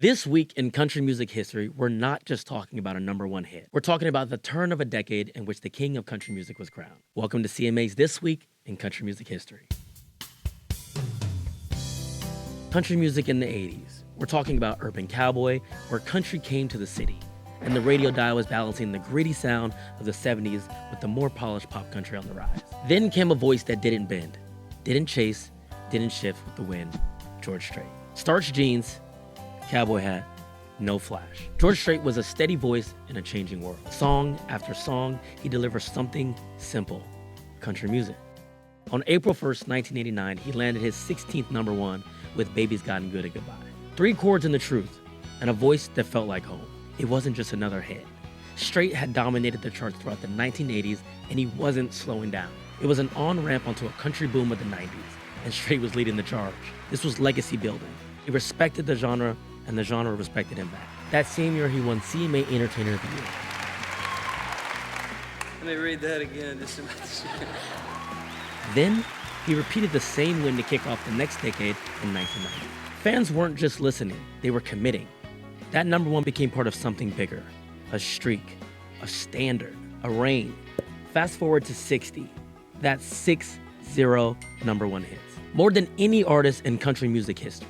This week in country music history, we're not just talking about a number one hit. We're talking about the turn of a decade in which the king of country music was crowned. Welcome to CMA's This Week in Country Music History. Country music in the 80s. We're talking about Urban Cowboy, where country came to the city, and the radio dial was balancing the gritty sound of the 70s with the more polished pop country on the rise. Then came a voice that didn't bend, didn't chase, didn't shift with the wind, George Strait. Starched jeans, cowboy hat, no flash. George Strait was a steady voice in a changing world. Song after song, he delivers something simple, country music. On April 1st, 1989, he landed his 16th number one with Baby's Gotten Good at Goodbye. 3 chords in the truth, and a voice that felt like home. It wasn't just another hit. Strait had dominated the charts throughout the 1980s, and he wasn't slowing down. It was an on-ramp onto a country boom of the 90s, and Strait was leading the charge. This was legacy building. He respected the genre, and the genre respected him back. That same year, he won CMA Entertainer of the Year. Let me read that again. Then, he repeated the same win to kick off the next decade in 1990. Fans weren't just listening, they were committing. That number one became part of something bigger. A streak, a standard, a reign. Fast forward to 60. That's 6-0 number one hits. More than any artist in country music history.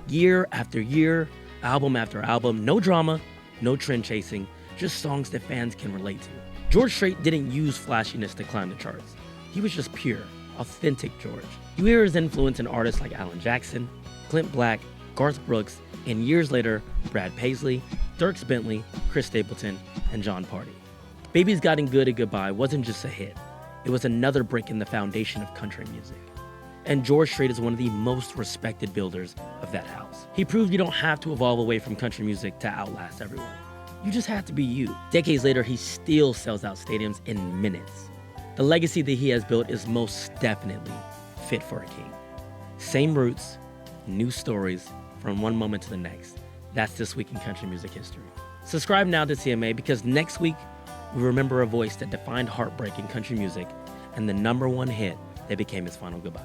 Year after year, album after album, no drama, no trend chasing, just songs that fans can relate to. George Strait didn't use flashiness to climb the charts. He was just pure, authentic George. You hear his influence in artists like Alan Jackson, Clint Black, Garth Brooks, and years later, Brad Paisley, Dierks Bentley, Chris Stapleton, and John Party. Baby's Gotten Good at Goodbye wasn't just a hit. It was another brick in the foundation of country music. And George Strait is one of the most respected builders of that house. He proved you don't have to evolve away from country music to outlast everyone. You just have to be you. Decades later, he still sells out stadiums in minutes. The legacy that he has built is most definitely fit for a king. Same roots, new stories, from one moment to the next. That's This Week in Country Music History. Subscribe now to CMA because next week, we remember a voice that defined heartbreak in country music and the number one hit that became his final goodbye.